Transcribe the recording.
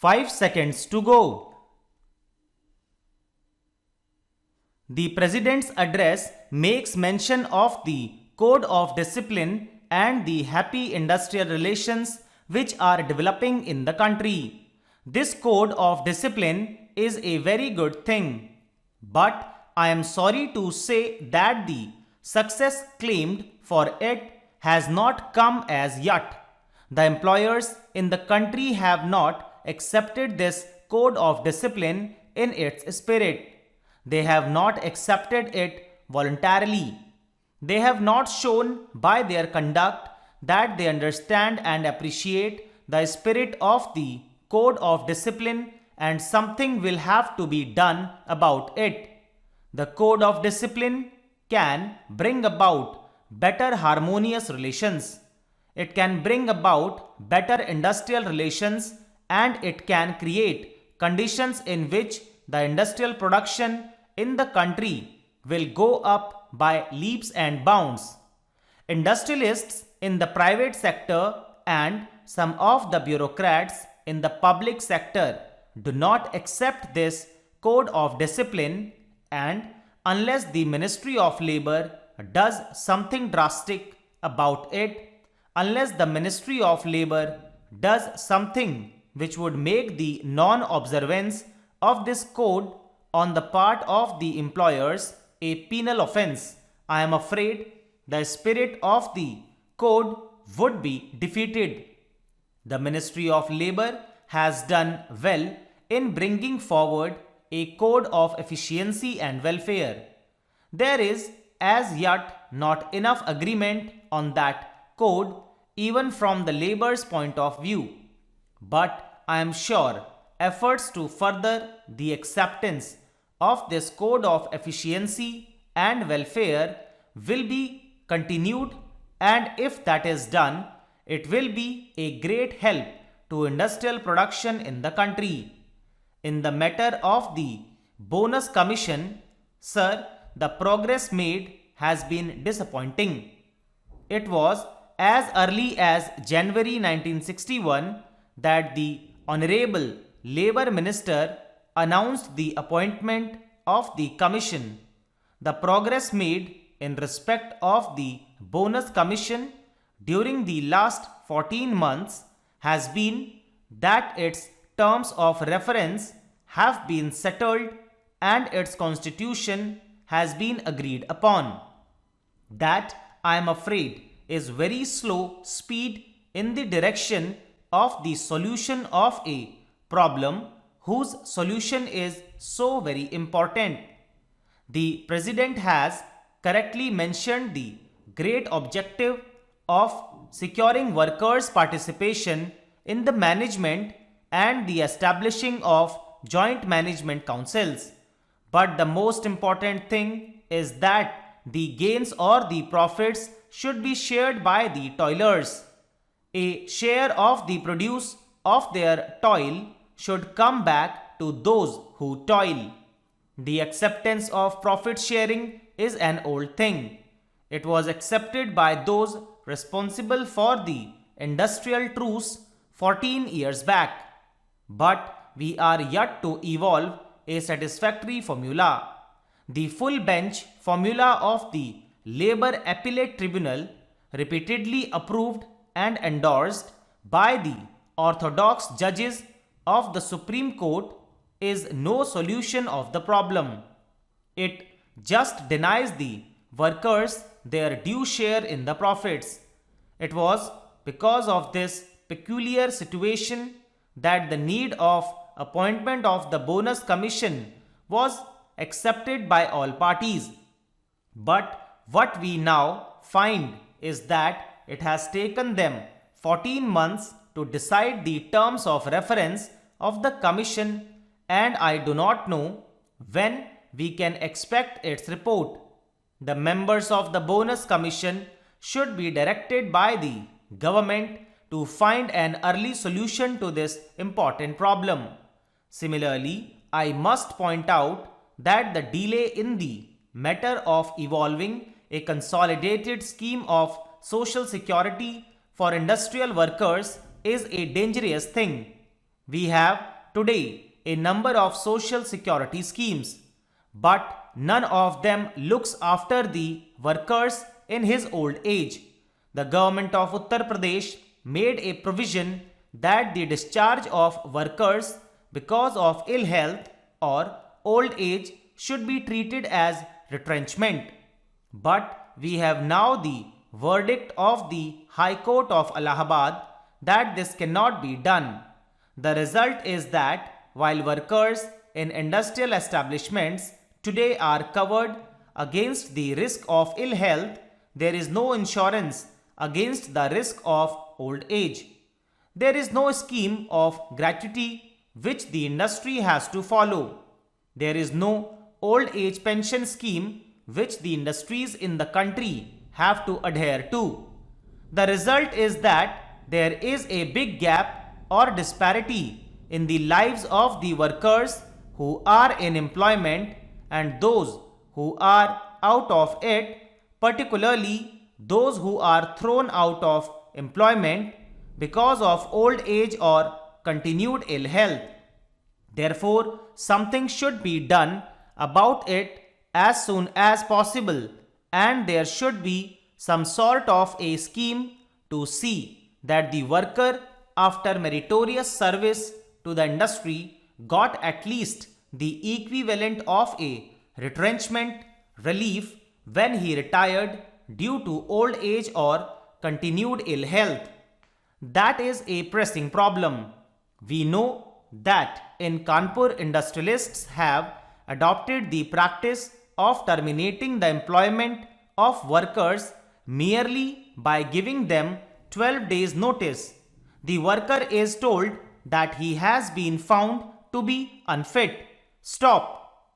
5 seconds to go. The President's address makes mention of the Code of Discipline and the happy industrial relations which are developing in the country. This Code of Discipline is a very good thing. But I am sorry to say that the success claimed for it has not come as yet. The employers in the country have not accepted this Code of Discipline in its spirit. They have not accepted it voluntarily. They have not shown by their conduct that they understand and appreciate the spirit of the Code of Discipline, and something will have to be done about it. The Code of Discipline can bring about better harmonious relations. It can bring about better industrial relations, and it can create conditions in which the industrial production in the country will go up by leaps and bounds. Industrialists in the private sector and some of the bureaucrats in the public sector do not accept this Code of Discipline, and unless the Ministry of Labor does something drastic about it, unless the Ministry of Labor does something which would make the non-observance of this code on the part of the employers a penal offense, I am afraid the spirit of the code would be defeated. The Ministry of Labor has done well in bringing forward a code of efficiency and welfare. There is as yet not enough agreement on that code even from the labor's point of view. But I am sure efforts to further the acceptance of this code of efficiency and welfare will be continued, and if that is done, it will be a great help to industrial production in the country. In the matter of the bonus commission, sir, the progress made has been disappointing. It was as early as January 1961 that the Honorable Labour Minister announced the appointment of the commission. The progress made in respect of the bonus commission during the last 14 months has been that its terms of reference have been settled and its constitution has been agreed upon. That, I am afraid, is very slow speed in the direction of the solution of a problem whose solution is so very important. The President has correctly mentioned the great objective of securing workers' participation in the management and the establishing of joint management councils. But the most important thing is that the gains or the profits should be shared by the toilers. A share of the produce of their toil should come back to those who toil. The acceptance of profit sharing is an old thing. It was accepted by those responsible for the industrial truce 14 years back. But we are yet to evolve a satisfactory formula. The full bench formula of the Labour Appellate Tribunal, repeatedly approved and endorsed by the orthodox judges of the Supreme Court, is no solution of the problem. It just denies the workers their due share in the profits. It was because of this peculiar situation that the need of appointment of the bonus commission was accepted by all parties. But what we now find is that it has taken them 14 months to decide the terms of reference of the commission, and I do not know when we can expect its report. The members of the bonus commission should be directed by the government to find an early solution to this important problem. Similarly, I must point out that the delay in the matter of evolving a consolidated scheme of social security for industrial workers is a dangerous thing. We have today a number of social security schemes, but none of them looks after the workers in his old age. The government of Uttar Pradesh made a provision that the discharge of workers because of ill health or old age should be treated as retrenchment. But we have now the verdict of the High Court of Allahabad that this cannot be done. The result is that while workers in industrial establishments today are covered against the risk of ill health, there is no insurance against the risk of old age. There is no scheme of gratuity which the industry has to follow. There is no old age pension scheme which the industries in the country have to adhere to. The result is that there is a big gap or disparity in the lives of the workers who are in employment and those who are out of it, particularly those who are thrown out of employment because of old age or continued ill health. Therefore, something should be done about it as soon as possible, and there should be some sort of a scheme to see that the worker, after meritorious service to the industry, got at least the equivalent of a retrenchment relief when he retired due to old age or continued ill health. That is a pressing problem. We know that in Kanpur, industrialists have adopted the practice of terminating the employment of workers merely by giving them 12 days notice. The worker is told that he has been found to be unfit. Stop.